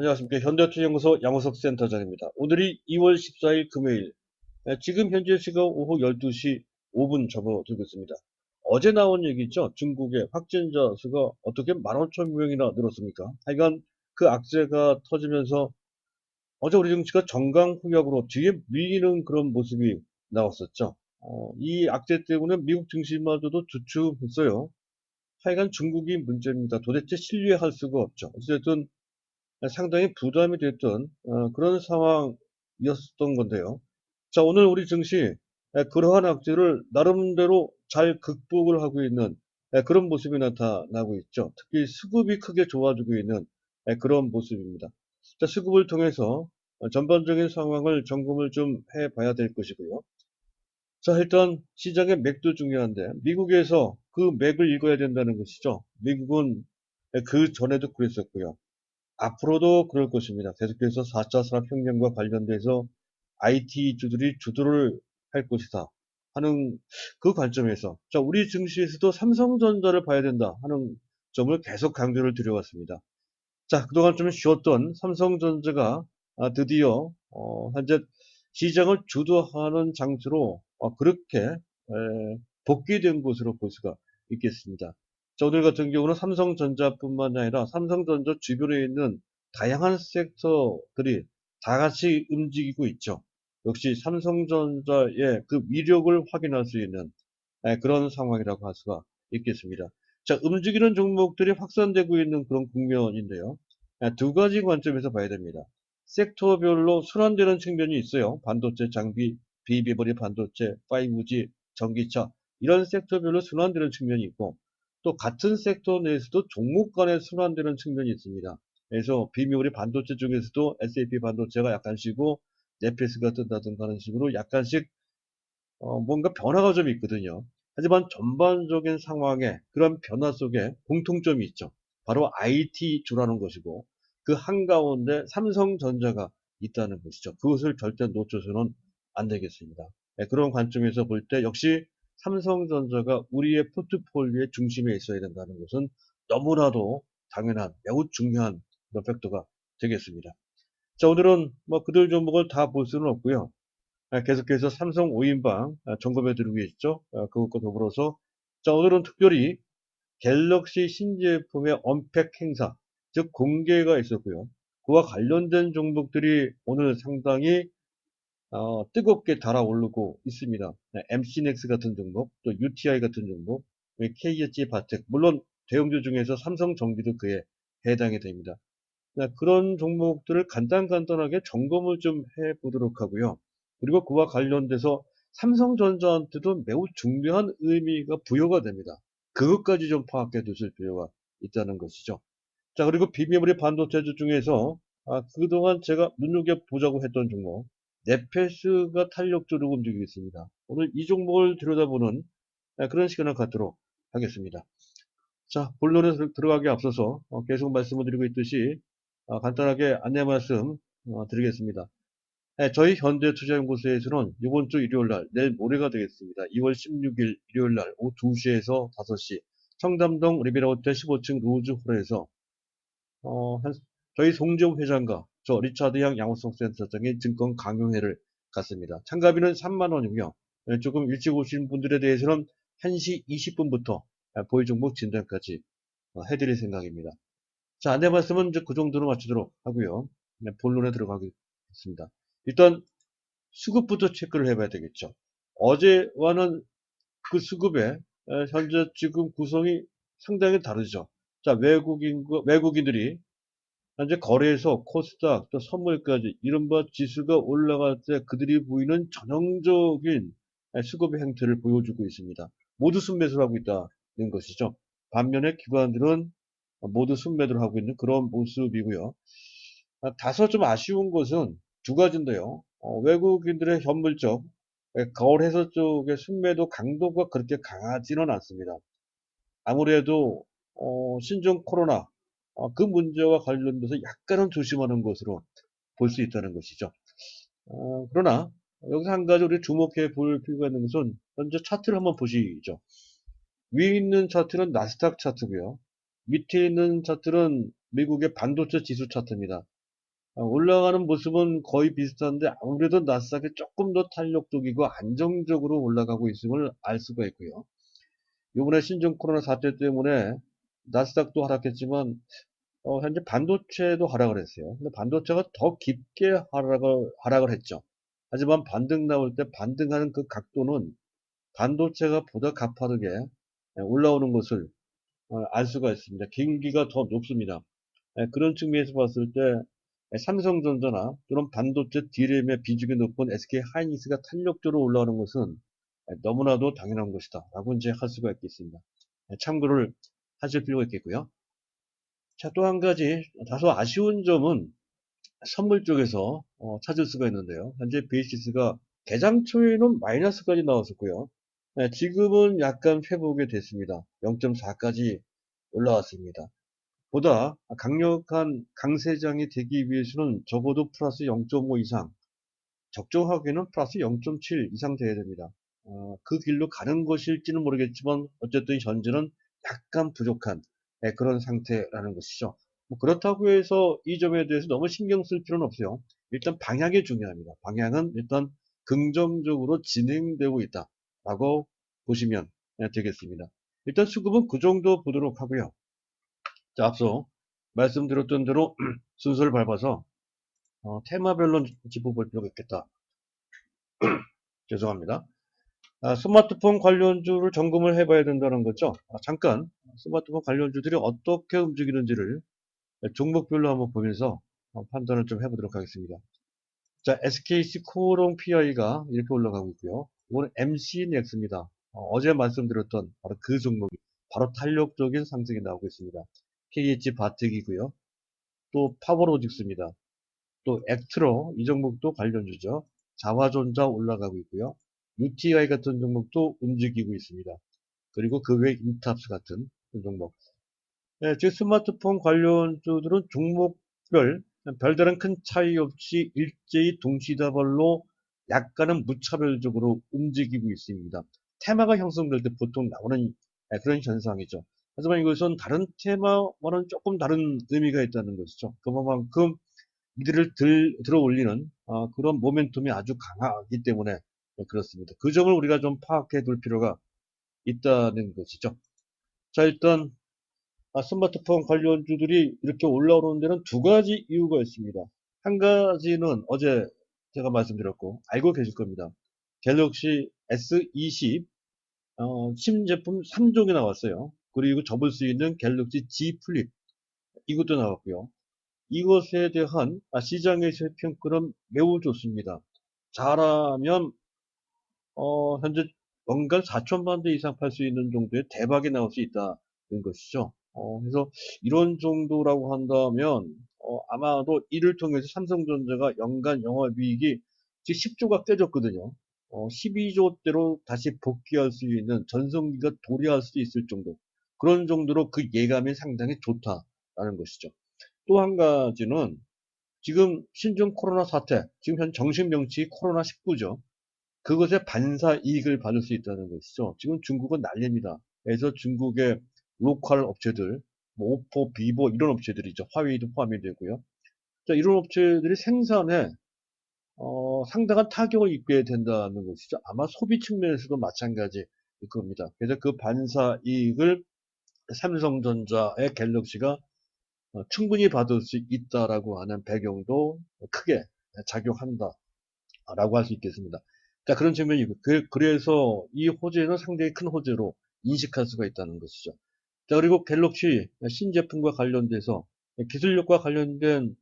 안녕하십니까. 현대투자연구소 양호석 센터장입니다. 오늘이 2월 14일 금요일, 지금 현재 시각 오후 12시 5분 접어들고 있습니다. 어제 나온 얘기죠. 중국의 확진자 수가 어떻게 15,000명이나 늘었습니까? 하여간 그 악재가 터지면서 어제 우리 증시가 정강후약으로 뒤에 밀리는 그런 모습이 나왔었죠. 이 악재 때문에 미국 증시마저도 주춤했어요. 하여간 중국이 문제입니다. 도대체 신뢰할 수가 없죠. 어쨌든 상당히 부담이 됐던 그런 상황이었던 건데요. 자, 오늘 우리 증시 그러한 악재를 나름대로 잘 극복을 하고 있는 그런 모습이 나타나고 있죠. 특히 수급이 크게 좋아지고 있는 그런 모습입니다. 자, 수급을 통해서 전반적인 상황을 점검을 좀 해봐야 될 것이고요. 자, 일단 시장의 맥도 중요한데 미국에서 그 맥을 읽어야 된다는 것이죠. 미국은 그 전에도 그랬었고요. 앞으로도 그럴 것입니다. 계속해서 4차 산업혁명과 관련돼서 IT주들이 주도를 할 것이다 하는 그 관점에서 자, 우리 증시에서도 삼성전자를 봐야 된다 하는 점을 계속 강조를 드려왔습니다. 자, 그동안 좀 쉬었던 삼성전자가 드디어 현재 시장을 주도하는 장치로 그렇게 복귀된 것으로 볼 수가 있겠습니다. 자, 오늘 같은 경우는 삼성전자뿐만 아니라 삼성전자 주변에 있는 다양한 섹터들이 다 같이 움직이고 있죠. 역시 삼성전자의 그 위력을 확인할 수 있는 그런 상황이라고 할 수가 있겠습니다. 자, 움직이는 종목들이 확산되고 있는 그런 국면인데요. 두 가지 관점에서 봐야 됩니다. 섹터별로 순환되는 측면이 있어요. 반도체, 장비, 비메모리 반도체, 5G, 전기차 이런 섹터별로 순환되는 측면이 있고 또 같은 섹터 내에서도 종목 간에 순환되는 측면이 있습니다. 그래서 비메모리 반도체 중에서도 SAP 반도체가 약간 쉬고 네페스가 뜬다든가 하는 식으로 약간씩 뭔가 변화가 좀 있거든요. 하지만 전반적인 상황에 그런 변화 속에 공통점이 있죠. 바로 IT주라는 것이고 그 한가운데 삼성전자가 있다는 것이죠. 그것을 절대 놓쳐서는 안 되겠습니다. 네, 그런 관점에서 볼 때 역시 삼성전자가 우리의 포트폴리오의 중심에 있어야 된다는 것은 너무나도 당연한 매우 중요한 그런 팩터가 되겠습니다. 자, 오늘은 뭐 그들 종목을 다 볼 수는 없고요. 계속해서 삼성 5인방 점검해 드리고 있죠. 그것과 더불어서 자, 오늘은 특별히 갤럭시 신제품의 언팩 행사, 즉 공개가 있었고요. 그와 관련된 종목들이 오늘 상당히 뜨겁게 달아오르고 있습니다. MC넥스 같은 종목, 또 UTI 같은 종목, KH 바텍, 물론 대형주 중에서 삼성전기도 그에 해당이 됩니다. 그런 종목들을 간단하게 점검을 좀 해보도록 하고요. 그리고 그와 관련돼서 삼성전자한테도 매우 중요한 의미가 부여가 됩니다. 그것까지 좀 파악해 두실 필요가 있다는 것이죠. 자, 그리고 비메모리 반도체주 중에서 그동안 제가 눈여겨보자고 했던 종목, 네페스가 탄력적으로 움직이고 있습니다. 오늘 이 종목을 들여다보는 그런 시간을 갖도록 하겠습니다. 자, 본론에 들어가기 앞서서 계속 말씀을 드리고 있듯이 간단하게 안내 말씀 드리겠습니다. 네, 저희 현대투자연구소에서는 이번 주 일요일 날, 내일 모레가 되겠습니다. 2월 16일 일요일 날 오후 2시에서 5시 청담동 리베라호텔 15층 로즈홀에서 저희 송재호 회장과 저 리차드 양 양호석 센터장의 증권 강요회를 갖습니다. 참가비는 3만 원이고요. 조금 일찍 오신 분들에 대해서는 1시 20분부터 보유 종목 진단까지 해드릴 생각입니다. 자, 안내 말씀은 이제 그 정도로 마치도록 하고요. 네, 본론에 들어가겠습니다. 일단 수급부터 체크를 해봐야 되겠죠. 어제와는 그 수급의 현재 지금 구성이 상당히 다르죠. 자, 외국인들이 현재 거래소, 코스닥, 또 선물까지 이른바 지수가 올라갈 때 그들이 보이는 전형적인 수급의 행태를 보여주고 있습니다. 모두 순매수를 하고 있다는 것이죠. 반면에 기관들은 모두 순매도를 하고 있는 그런 모습이고요. 다소 좀 아쉬운 것은 두 가지인데요. 외국인들의 현물적 거래소 쪽의 순매도 강도가 그렇게 강하지는 않습니다. 아무래도 신종 코로나 그 문제와 관련돼서 약간은 조심하는 것으로 볼 수 있다는 것이죠. 그러나 여기서 한 가지 우리 주목해 볼 필요가 있는 것은 현재 차트를 한번 보시죠. 위에 있는 차트는 나스닥 차트고요. 밑에 있는 차트는 미국의 반도체 지수 차트입니다. 올라가는 모습은 거의 비슷한데 아무래도 나스닥이 조금 더 탄력적이고 안정적으로 올라가고 있음을 알 수가 있고요. 이번에 신종 코로나 사태 때문에 나스닥도 하락했지만 현재 반도체도 하락을 했어요. 근데 반도체가 더 깊게 하락을 했죠. 하지만 반등 나올 때 반등하는 그 각도는 반도체가 보다 가파르게 올라오는 것을 알 수가 있습니다. 길기가 더 높습니다. 그런 측면에서 봤을 때 삼성전자나 또는 반도체 D램의 비중이 높은 SK 하이닉스가 탄력적으로 올라오는 것은 너무나도 당연한 것이다 라고 이제 할 수가 있겠습니다. 참고를 하실 필요가 있겠고요. 자, 또 한 가지 다소 아쉬운 점은 선물 쪽에서 찾을 수가 있는데요. 현재 베이시스가 개장 초에는 마이너스까지 나왔었고요. 지금은 약간 회복이 됐습니다. 0.4까지 올라왔습니다. 보다 강력한 강세장이 되기 위해서는 적어도 플러스 0.5 이상, 적정하게는 플러스 0.7 이상 돼야 됩니다. 그 길로 가는 것일지는 모르겠지만 어쨌든 현재는 약간 부족한 그런 상태라는 것이죠. 뭐 그렇다고 해서 이 점에 대해서 너무 신경 쓸 필요는 없어요. 일단 방향이 중요합니다. 방향은 일단 긍정적으로 진행되고 있다라고 보시면 되겠습니다. 일단 수급은 그 정도 보도록 하고요. 자, 앞서 말씀드렸던 대로 순서를 밟아서 테마별로 짚어볼 필요가 있겠다. 죄송합니다. 스마트폰 관련주를 점검을 해봐야 된다는 거죠. 잠깐 스마트폰 관련주들이 어떻게 움직이는지를 종목별로 한번 보면서 판단을 좀 해보도록 하겠습니다. 자, SKC 코오롱 PI가 이렇게 올라가고 있고요. 이거는 MCNX입니다. 어제 말씀드렸던 바로 그 종목이 바로 탄력적인 상승이 나오고 있습니다. KH 바텍이고요. 또 파워로직스입니다. 또 액트로 이 종목도 관련주죠. 자화전자 올라가고 있고요. UTI 같은 종목도 움직이고 있습니다. 그리고 그 외 인탑스 같은 종목. 네, 즉 스마트폰 관련주들은 종목별 별다른 큰 차이 없이 일제히 동시다발로 약간은 무차별적으로 움직이고 있습니다. 테마가 형성될 때 보통 나오는 그런 현상이죠. 하지만 이것은 다른 테마와는 조금 다른 의미가 있다는 것이죠. 그만큼 이들을 들어 올리는 그런 모멘텀이 아주 강하기 때문에 그렇습니다. 그 점을 우리가 좀 파악해 둘 필요가 있다는 것이죠. 자, 일단 스마트폰 관련주들이 이렇게 올라오는 데는 두 가지 이유가 있습니다. 한 가지는 어제 제가 말씀드렸고 알고 계실 겁니다. 갤럭시 S20 신제품 3종이 나왔어요. 그리고 접을 수 있는 갤럭시 Z 플립 이것도 나왔고요. 이것에 대한 시장에서의 평가는 매우 좋습니다. 잘하면 현재 연간 4천만 대 이상 팔 수 있는 정도의 대박이 나올 수 있다는 것이죠. 그래서 이런 정도라고 한다면 아마도 이를 통해서 삼성전자가 연간 영업이익이 지금 10조가 깨졌거든요. 12조대로 다시 복귀할 수 있는 전성기가 도래할 수 있을 정도 그런 정도로 그 예감이 상당히 좋다라는 것이죠. 또 한 가지는 지금 신종 코로나 사태, 지금 현 정식 명칭이 코로나19죠. 그것에 반사 이익을 받을 수 있다는 것이죠. 지금 중국은 난립니다. 그래서 중국의 로컬 업체들, 뭐 오포, 비보 이런 업체들이죠. 화웨이도 포함이 되고요. 자, 이런 업체들이 생산에 상당한 타격을 입게 된다는 것이죠. 아마 소비 측면에서도 마찬가지일 겁니다. 그래서 그 반사 이익을 삼성전자의 갤럭시가 충분히 받을 수 있다라고 하는 배경도 크게 작용한다라고 할 수 있겠습니다. 자, 그런 측면이고, 그래서 이 호재는 상당히 큰 호재로 인식할 수가 있다는 것이죠. 자, 그리고 갤럭시 신제품과 관련돼서 기술력과 관련된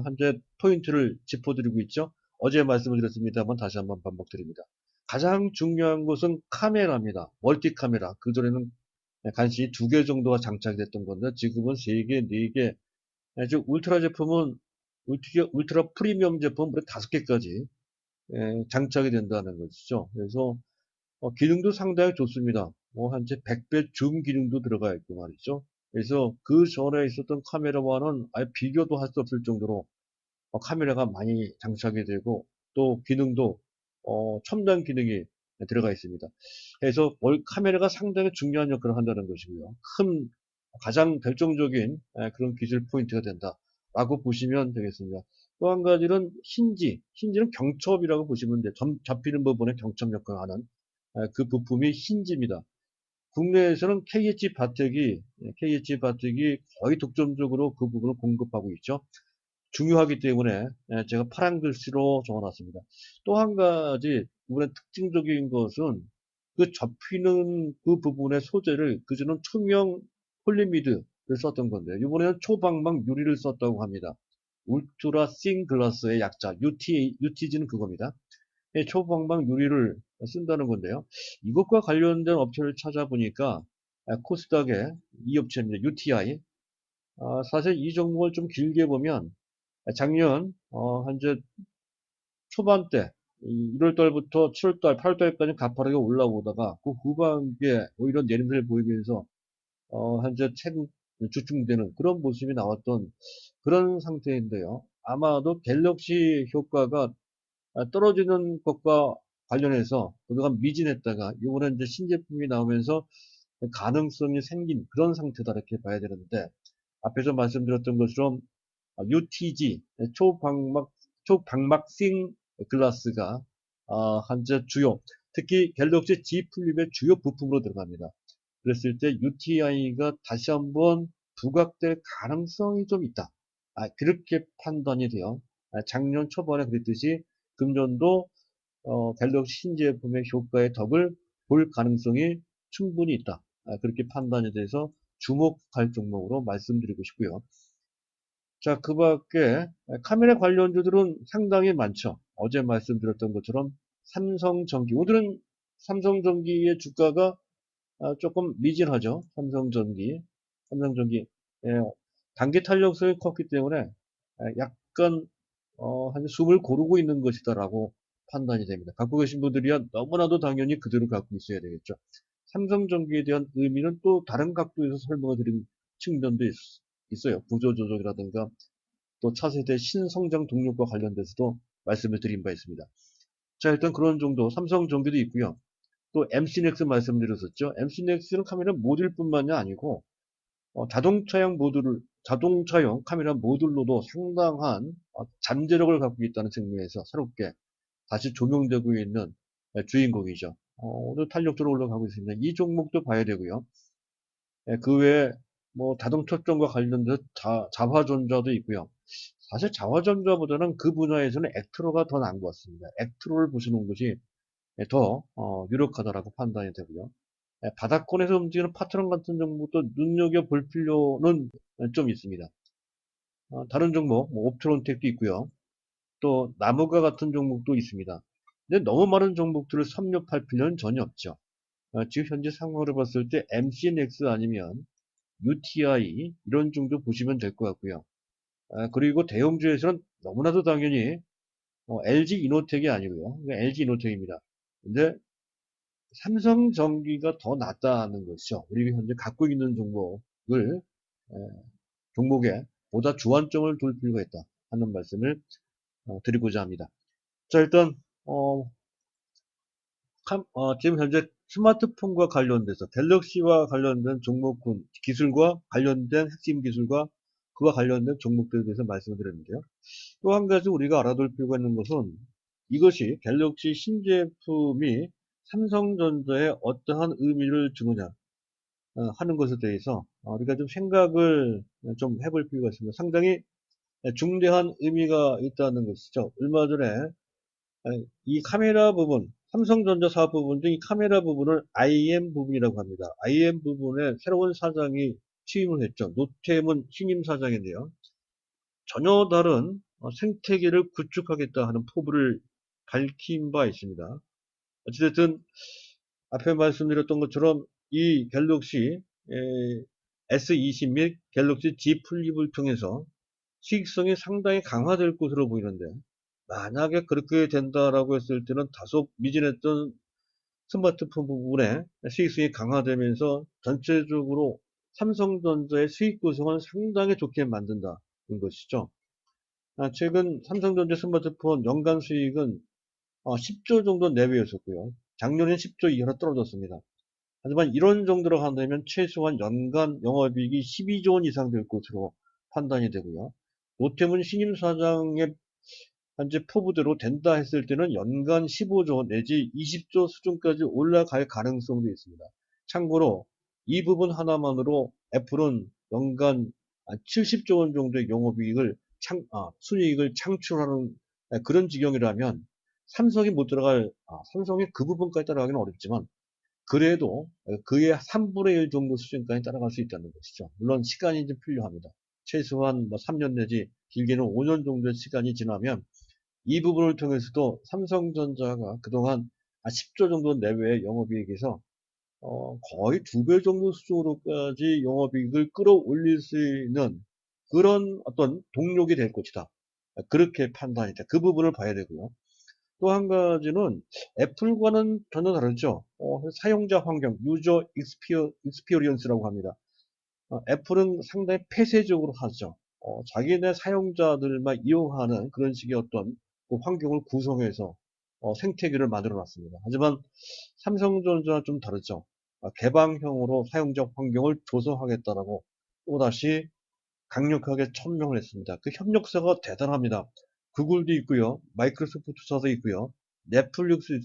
현재 포인트를 짚어드리고 있죠. 어제 말씀을 드렸습니다만 다시 한번 반복드립니다. 가장 중요한 것은 카메라입니다. 멀티 카메라. 그전에는 간신히 2개 정도가 장착이 됐던 건데 지금은 3개, 4개, 즉 울트라 제품은 울트라 프리미엄 제품 무려 5개까지 장착이 된다는 것이죠. 그래서 기능도 상당히 좋습니다. 현재 100배 줌 기능도 들어가 있고 말이죠. 그래서 그 전에 있었던 카메라와는 아예 비교도 할 수 없을 정도로 카메라가 많이 장착이 되고 또 기능도 첨단 기능이 들어가 있습니다. 그래서 카메라가 상당히 중요한 역할을 한다는 것이고요. 가장 결정적인 그런 기술 포인트가 된다. 라고 보시면 되겠습니다. 또 한 가지는 힌지는 경첩이라고 보시면 돼요. 점 잡히는 부분에 경첩 역할을 하는 그 부품이 힌지입니다. 국내에서는 KH바텍이 거의 독점적으로 그 부분을 공급하고 있죠. 중요하기 때문에 제가 파란 글씨로 적어놨습니다. 또 한 가지 이번에 특징적인 것은 그 접히는 그 부분의 소재를 그전은 투명 폴리미드를 썼던 건데 이번에는 초방막 유리를 썼다고 합니다. 울트라 싱 글라스의 약자 UTG는 그겁니다. 초방막 유리를 쓴다는 건데요. 이것과 관련된 업체를 찾아보니까 코스닥의 이 업체입니다. UTI. 사실 이 종목을 좀 길게 보면 작년 현재 초반때 1월달부터 7월달, 8월달까지 가파르게 올라오다가 그 후반기에 오히려 내림세를 보이면서 현재 최근 주춤되는 그런 모습이 나왔던 그런 상태인데요. 아마도 갤럭시 효과가 떨어지는 것과 관련해서 그동안 미진했다가 이번에 이제 신제품이 나오면서 가능성이 생긴 그런 상태다 이렇게 봐야 되는데 앞에서 말씀드렸던 것처럼 UTG 초방막싱 글라스가 현재 주요 특히 갤럭시 G 플립의 주요 부품으로 들어갑니다. 그랬을 때 UTI가 다시 한번 부각될 가능성이 좀 있다. 그렇게 판단이 돼요. 작년 초반에 그랬듯이 금년도 갤럭시 신제품의 효과의 덕을 볼 가능성이 충분히 있다. 그렇게 판단이 돼서 주목할 종목으로 말씀드리고 싶고요. 자, 그 밖에 카메라 관련주들은 상당히 많죠. 어제 말씀드렸던 것처럼 삼성전기. 오늘은 삼성전기의 주가가 조금 미진하죠. 삼성전기. 예, 단기 탄력성이 컸기 때문에 약간 한 숨을 고르고 있는 것이다라고 판단이 됩니다. 갖고 계신 분들이야 너무나도 당연히 그대로 갖고 있어야 되겠죠. 삼성전기에 대한 의미는 또 다른 각도에서 설명을 드린 측면도 있어요. 구조조정이라든가 또 차세대 신성장 동력과 관련돼서도 말씀을 드린 바 있습니다. 자, 일단 그런 정도 삼성전기도 있고요. 또 MC넥스 말씀드렸었죠. MC넥스는 카메라 모듈뿐만이 아니고 자동차용 카메라 모듈로도 상당한 잠재력을 갖고 있다는 측면에서 새롭게 다시 조명되고 있는 주인공이죠. 오늘 탄력적으로 올라가고 있습니다. 이 종목도 봐야 되고요. 그 외에 뭐 자동차 쪽과 관련돼서 자화전자도 있고요. 사실 자화전자보다는 그 분야에서는 액트로가 더 나은 것 같습니다. 액트로를 보시는 것이 더 유력하다라고 판단이 되고요. 바닥권에서 움직이는 파트너 같은 종목도 눈여겨볼 필요는 좀 있습니다. 다른 종목, 뭐 옵트론텍도 있고요. 또 나무가 같은 종목도 있습니다. 근데 너무 많은 종목들을 섭렵할 필요는 전혀 없죠. 지금 현재 상황으로 봤을 때 MCNX 아니면 UTI 이런 정도 보시면 될 것 같고요. 그리고 대형주에서는 너무나도 당연히 LG 이노텍이 아니고요. LG 이노텍입니다. 근데 삼성전기가 더 낫다는 것이죠. 우리가 현재 갖고 있는 에, 종목에 보다 주안점을 둘 필요가 있다 하는 말씀을 드리고자 합니다. 자, 일단 지금 현재 스마트폰과 관련돼서 갤럭시와 관련된 종목군 기술과 관련된 핵심 기술과 그와 관련된 종목들에 대해서 말씀을 드렸는데요. 또 한 가지 우리가 알아둘 필요가 있는 것은 이것이 갤럭시 신제품이 삼성전자에 어떠한 의미를 주느냐 하는 것에 대해서 우리가 좀 생각을 좀 해볼 필요가 있습니다. 상당히 중대한 의미가 있다는 것이죠. 얼마 전에 이 카메라 부분, 삼성전자 사업 부분 중 이 카메라 부분을 IM 부분이라고 합니다. IM 부분에 새로운 사장이 취임을 했죠. 노태문 신임 사장인데요. 전혀 다른 생태계를 구축하겠다 하는 포부를 밝힌 바 있습니다. 어찌됐든 앞에 말씀드렸던 것처럼 이 갤럭시 S20 및 갤럭시 Z 플립을 통해서 수익성이 상당히 강화될 것으로 보이는데 만약에 그렇게 된다라고 했을 때는 다소 미진했던 스마트폰 부분에 수익성이 강화되면서 전체적으로 삼성전자의 수익 구성을 상당히 좋게 만든다는 것이죠. 최근 삼성전자 스마트폰 연간 수익은 10조 정도 내외였었고요. 작년엔 10조 이하로 떨어졌습니다. 하지만 이런 정도로 한다면 최소한 연간 영업이익이 12조 원 이상 될 것으로 판단이 되고요. 노태문 신임 사장의 현재 포부대로 된다 했을 때는 연간 15조 내지 20조 수준까지 올라갈 가능성도 있습니다. 참고로 이 부분 하나만으로 애플은 연간 70조 원 정도의 영업이익을 순이익을 창출하는 그런 지경이라면 삼성이 못 들어갈, 삼성이 그 부분까지 따라가기는 어렵지만 그래도 그의 3분의 1 정도 수준까지 따라갈 수 있다는 것이죠. 물론 시간이 좀 필요합니다. 최소한 3년 내지 길게는 5년 정도의 시간이 지나면 이 부분을 통해서도 삼성전자가 그동안 10조 정도 내외의 영업이익에서 거의 2배 정도 수준으로까지 영업이익을 끌어올릴 수 있는 그런 어떤 동력이 될 것이다. 그렇게 판단이 돼. 그 부분을 봐야 되고요. 또 한 가지는 애플과는 전혀 다르죠. 사용자 환경, 유저 익스피리언스라고 합니다. 애플은 상당히 폐쇄적으로 하죠. 자기네 사용자들만 이용하는 그런 식의 어떤 그 환경을 구성해서 생태계를 만들어 놨습니다. 하지만 삼성전자는 좀 다르죠. 개방형으로 사용자 환경을 조성하겠다라고 또다시 강력하게 천명을 했습니다. 그 협력사가 대단합니다. 구글도 있고요. 마이크로소프트사도 있고요. 넷플릭스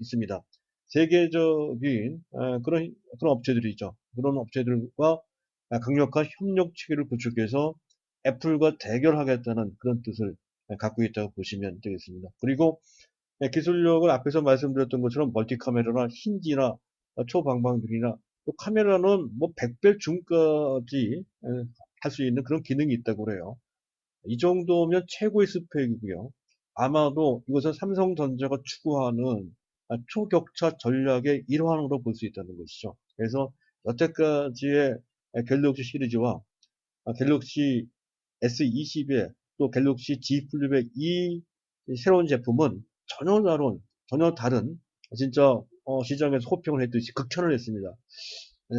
있습니다. 세계적인 그런 업체들이 있죠. 그런 업체들과 강력한 협력 체계를 구축해서 애플과 대결하겠다는 그런 뜻을 갖고 있다고 보시면 되겠습니다. 그리고 기술력을 앞에서 말씀드렸던 것처럼 멀티카메라나 힌지나 초방방들이나 또 카메라는 뭐 100배 줌까지 할 수 있는 그런 기능이 있다고 그래요. 이 정도면 최고의 스펙이고요. 아마도 이것은 삼성전자가 추구하는 초격차 전략의 일환으로 볼 수 있다는 것이죠. 그래서 여태까지의 갤럭시 시리즈와 갤럭시 S20에 또 갤럭시 Z 플립의 이 새로운 제품은 전혀 다른 진짜 시장에서 호평을 했듯이 극찬을 했습니다.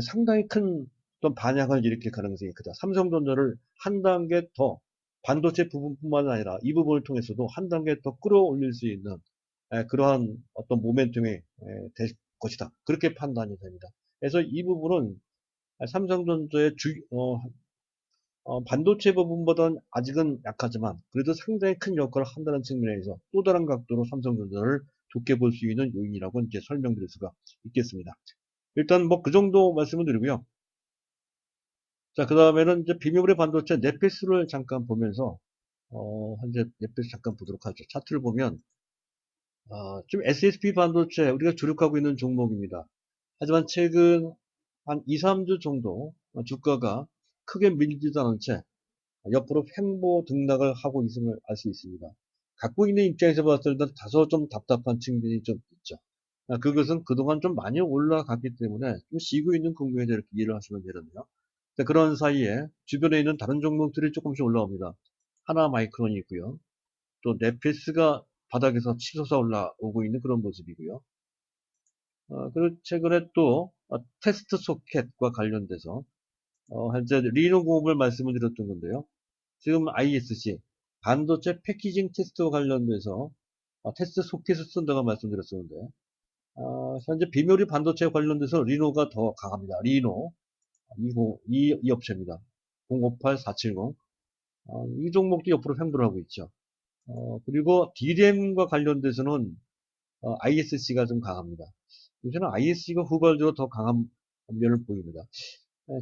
상당히 큰 어떤 반향을 일으킬 가능성이 크다. 삼성전자를 한 단계 더 반도체 부분뿐만 아니라 이 부분을 통해서도 한 단계 더 끌어올릴 수 있는 그러한 어떤 모멘텀이 될 것이다. 그렇게 판단이 됩니다. 그래서 이 부분은 삼성전자의 반도체 부분보다는 아직은 약하지만 그래도 상당히 큰 역할을 한다는 측면에서 또 다른 각도로 삼성전자를 좋게 볼 수 있는 요인이라고 이제 설명드릴 수가 있겠습니다. 일단 뭐 그 정도 말씀을 드리고요. 자, 그 다음에는 이제 비메모리 반도체 넷피스를 잠깐 보면서 현재 넷피스 잠깐 보도록 하죠. 차트를 보면 지금 SSP 반도체 우리가 주력하고 있는 종목입니다. 하지만 최근 한 2, 3주 정도 주가가 크게 밀리지도 않은 채 옆으로 횡보 등락을 하고 있음을 알 수 있습니다. 갖고 있는 입장에서 봤을 때 다소 좀 답답한 측면이 좀 있죠. 그것은 그동안 좀 많이 올라갔기 때문에 좀 쉬고 있는 국면에 이렇게 이해를 하시면 되거든요. 그런 사이에 주변에 있는 다른 종목들이 조금씩 올라옵니다. 하나 마이크론이 있고요. 또 넷피스가 바닥에서 치솟아 올라오고 있는 그런 모습이고요. 그리고 최근에 또 테스트 소켓과 관련돼서 현재 리노 공업을 말씀을 드렸던 건데요. 지금 ISC 반도체 패키징 테스트와 관련돼서 테스트 소켓을 쓴다고 말씀드렸었는데 현재 비메모리 반도체 관련돼서 리노가 더 강합니다. 리노 이 업체입니다. 058470 이 종목도 옆으로 횡보를 하고 있죠. 그리고 D램과 관련돼서는 ISC가 좀 강합니다. 요새는 ISC가 후발적으로 더 강한 면을 보입니다.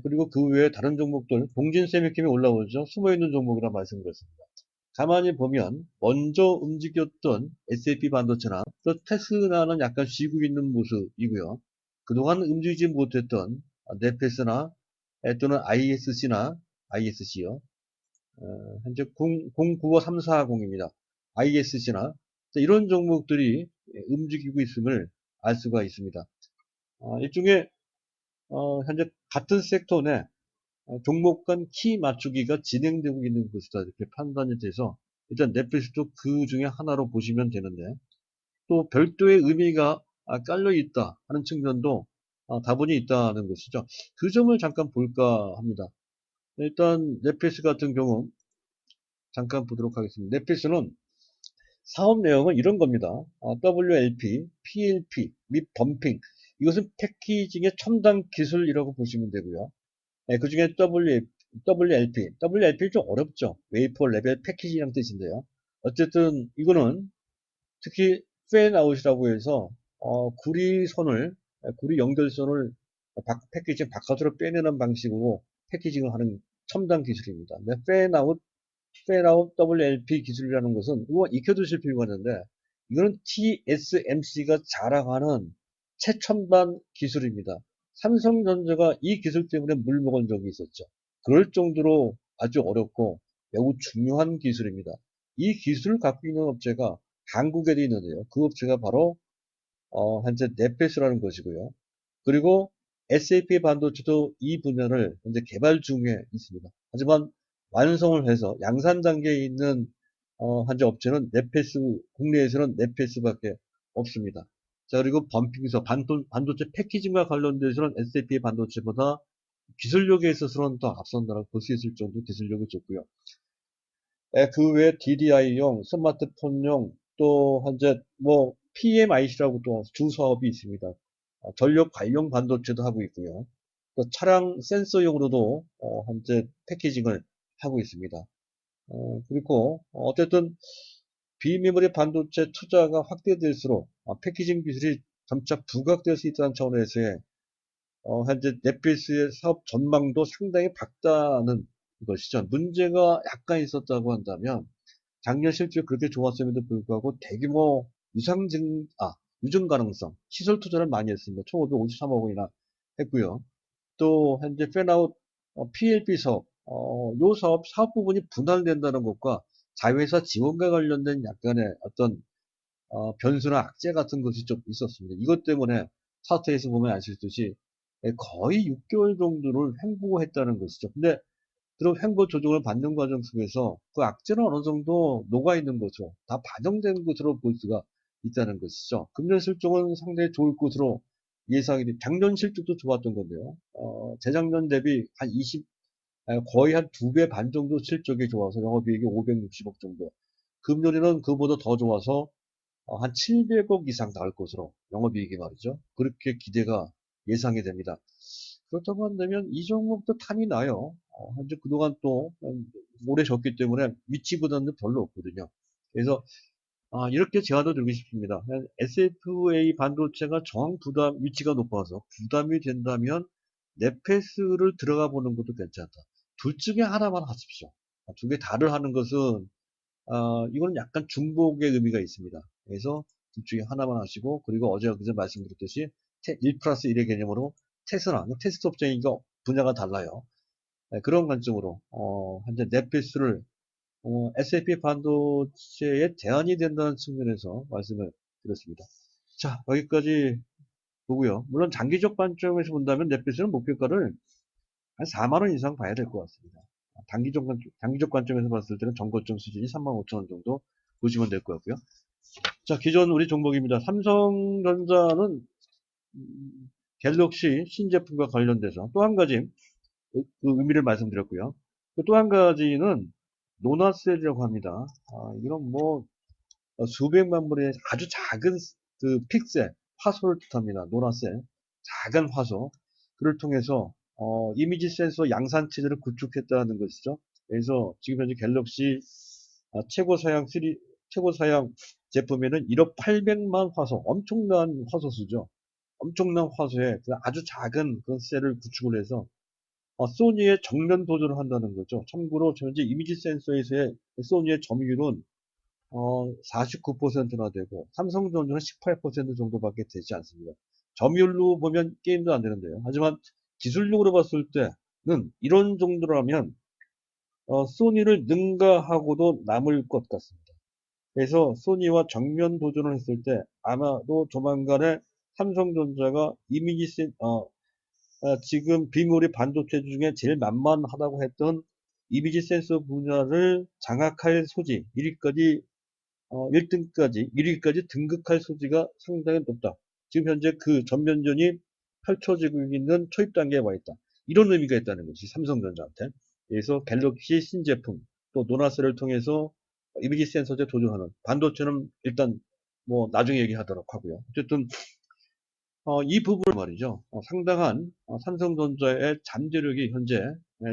그리고 그 외에 다른 종목들 동진 세미캠이 올라오죠. 숨어있는 종목이라 말씀드렸습니다. 가만히 보면 먼저 움직였던 SAP 반도체나 또 테슬라는 약간 쉬고 있는 모습이고요. 그동안 움직이지 못했던 넷페스나 또는 ISC요. 현재 095340입니다. ISC나 이런 종목들이 움직이고 있음을 알 수가 있습니다. 일종의 현재 같은 섹터 내 종목 간 키 맞추기가 진행되고 있는 것이다 이렇게 판단이 돼서 일단 넷플릭스도 그 중에 하나로 보시면 되는데 또 별도의 의미가 깔려 있다 하는 측면도 다분히 있다는 것이죠. 그 점을 잠깐 볼까 합니다. 일단 넷플릭스 같은 경우 잠깐 보도록 하겠습니다. 넷플릭스는 사업 내용은 이런 겁니다. WLP, PLP 및 덤핑 이것은 패키징의 첨단 기술이라고 보시면 되고요. 그 중에 WLP 좀 어렵죠. 웨이퍼 레벨 패키지라는 뜻인데요. 어쨌든 이거는 특히 팬아웃이라고 해서 구리 연결선을 패키징 바깥으로 빼내는 방식으로 패키징을 하는 첨단 기술입니다. 근데 팬아웃 WLP 기술이라는 것은 이거 익혀두실 필요가 있는데 이거는 TSMC가 자랑하는 최첨단 기술입니다. 삼성전자가 이 기술 때문에 물먹은 적이 있었죠. 그럴 정도로 아주 어렵고 매우 중요한 기술입니다. 이 기술을 갖고 있는 업체가 한국에도 있는데요. 그 업체가 바로 현재 네페스라는 것이고요. 그리고 SAP 반도체도 이 분야를 현재 개발 중에 있습니다. 하지만 완성을 해서 양산 단계에 있는 현재 업체는 네페스, 국내에서는 네페스밖에 없습니다. 자, 그리고 범핑서 반도체 패키징과 관련돼서는 SAP 반도체보다 기술력에 있어서는 더 앞선다라고 볼 수 있을 정도 기술력이 좋고요. 그 외에 DDI용, 스마트폰용, 또 현재 뭐 PMIC라고 또 주사업이 있습니다. 전력 관련 반도체도 하고 있고요. 또 차량 센서용으로도 현재 패키징을 하고 있습니다. 그리고 어쨌든 비메모리 반도체 투자가 확대될수록 패키징 기술이 점차 부각될 수 있다는 차원에서의 현재 넷플릭스의 사업 전망도 상당히 밝다는 것이죠. 문제가 약간 있었다고 한다면 작년 실적이 그렇게 좋았음에도 불구하고 대규모 유증 가능성, 시설 투자를 많이 했습니다. 총 553억 원이나 했고요. 또 현재 팬아웃 PLP 사업, 요 사업 부분이 분할된다는 것과 자회사 지원과 관련된 약간의 어떤 변수나 악재 같은 것이 좀 있었습니다. 이것 때문에 차트에서 보면 아시듯이 거의 6개월 정도를 횡보했다는 것이죠. 근데 그런 횡보 조정을 받는 과정 속에서 그 악재는 어느 정도 녹아있는 거죠. 다 반영된 것으로 볼 수가 있다는 것이죠. 금년 실적은 상당히 좋을 것으로 예상이 돼. 작년 실적도 좋았던 건데요. 재작년 대비 한 20, 거의 한 2배 반 정도 실적이 좋아서 영업이익이 560억 정도. 금년에는 그보다 더 좋아서 한 700억 이상 나올 것으로 영업이익이 말이죠. 그렇게 기대가 예상이 됩니다. 그렇다고 한다면 이 종목도 탐이 나요. 현재 그동안 또 오래 졌기 때문에 위치보다는 별로 없거든요. 그래서 이렇게 제안을 드리고 싶습니다. SFA 반도체가 정 부담 위치가 높아서 부담이 된다면 네페스를 들어가 보는 것도 괜찮다. 둘 중에 하나만 하십시오. 두 개 다를 하는 것은 이거는 약간 중복의 의미가 있습니다. 그래서 둘 중에 하나만 하시고, 그리고 어제 그제 말씀드렸듯이 1 플러스 1의 개념으로 테스트 업체이니까 분야가 달라요. 네, 그런 관점으로 현재 넷피스를 SAP 반도체에 대안이 된다는 측면에서 말씀을 드렸습니다. 자, 여기까지 보고요. 물론 장기적 관점에서 본다면 넷피스는 목표가를 한 4만 원 이상 봐야 될 것 같습니다. 장기적 관점에서 봤을 때는 정고점 수준이 3만 5천 원 정도 보시면 될 것 같고요. 자, 기존 우리 종목입니다. 삼성전자는 갤럭시 신제품과 관련돼서 또 한 가지 그 의미를 말씀드렸고요. 또 한 가지는 노나셀이라고 합니다. 이런 뭐 수백만 불의 아주 작은 그 픽셀 화소를 뜻합니다. 노나셀 작은 화소 그를 통해서 이미지 센서 양산 체제를 구축했다는 것이죠. 그래서 지금 현재 갤럭시 최고 사양 제품에는 1억 800만 화소 엄청난 화소수죠. 엄청난 화소에 그 아주 작은 그 셀을 구축을 해서 소니의 정면 도전을 한다는 거죠. 참고로 현재 이미지 센서에서의 소니의 점유율은 49%나 되고 삼성전자는 18% 정도밖에 되지 않습니다. 점유율로 보면 게임도 안 되는데요. 하지만 기술력으로 봤을 때는 이런 정도라면 소니를 능가하고도 남을 것 같습니다. 그래서 소니와 정면 도전을 했을 때 아마도 조만간에 삼성전자가 지금 비메모리 반도체 중에 제일 만만하다고 했던 이미지 센서 분야를 장악할 소지, 1위까지 1위까지 등극할 소지가 상당히 높다. 지금 현재 그 전면전이 펼쳐지고 있는 초입 단계에 와 있다. 이런 의미가 있다는 것이 삼성전자한테. 그래서 갤럭시 신제품, 또 노나스를 통해서 이미지 센서제 도전하는 반도체는 일단 뭐 나중에 얘기하도록 하고요. 어쨌든 이 부분을 말이죠. 상당한 삼성전자의 잠재력이 현재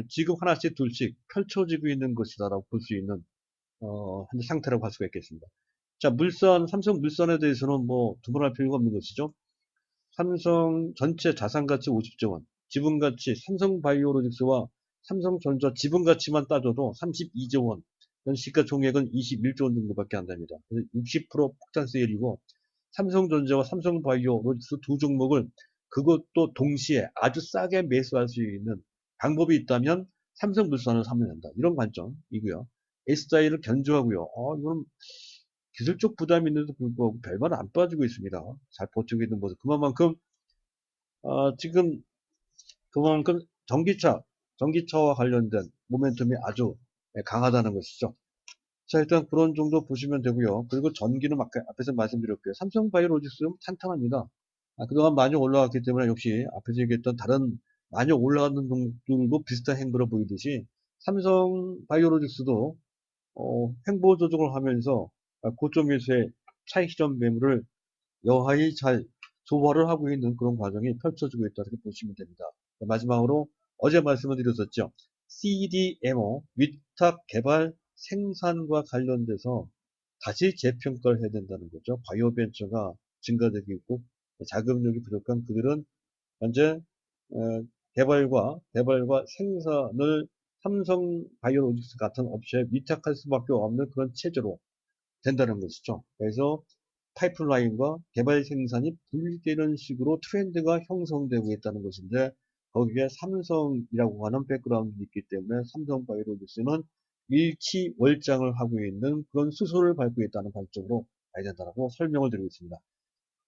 지금 하나씩 둘씩 펼쳐지고 있는 것이다라고 볼 수 있는 현재 상태라고 할 수가 있겠습니다. 자, 삼성물산에 대해서는 뭐 두말할 필요가 없는 것이죠. 삼성 전체 자산가치 50조 원, 지분가치 삼성바이오로직스와 삼성전자 지분가치만 따져도 32조 원, 시가총액은 21조 원 정도밖에 안 됩니다. 그래서 60% 폭탄 세일이고 삼성전자와 삼성바이오로직스 두 종목을 그것도 동시에 아주 싸게 매수할 수 있는 방법이 있다면 삼성물산을 사면 된다. 이런 관점이고요. S자일을 견조하고요. 이건 기술적 부담이 있는데도 불구하고 별반 안 빠지고 있습니다. 잘 버티고 있는 모습. 지금 그만큼 전기차와 관련된 모멘텀이 아주 강하다는 것이죠. 자, 일단 그런 정도 보시면 되고요. 그리고 전기는 앞에서 말씀드렸고요. 삼성바이오로직스는 탄탄합니다. 그동안 많이 올라갔기 때문에 역시 앞에서 얘기했던 다른 많이 올라가는 종목들도 비슷한 행보를 보이듯이 삼성바이오로직스도 횡보 조정을 하면서 고점에서의 차익 실현 매물을 여하히 잘 소화를 하고 있는 그런 과정이 펼쳐지고 있다 이렇게 보시면 됩니다. 마지막으로 어제 말씀을 드렸었죠. CDMO 위탁 개발 생산과 관련돼서 다시 재평가를 해야 된다는 거죠. 바이오 벤처가 증가되고 있고 자금력이 부족한 그들은 현재 개발과 생산을 삼성 바이오로직스 같은 업체에 위탁할 수밖에 없는 그런 체제로 된다는 것이죠. 그래서 파이프라인과 개발 생산이 분리되는 식으로 트렌드가 형성되고 있다는 것인데 거기에 삼성이라고 하는 백그라운드가 있기 때문에 삼성바이오로직스는 일치월장을 하고 있는 그런 수소를 밟고 있다는 관점으로 봐야 된다고 설명을 드리고 있습니다.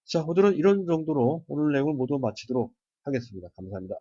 자, 오늘은 이런 정도로 오늘 내용을 모두 마치도록 하겠습니다. 감사합니다.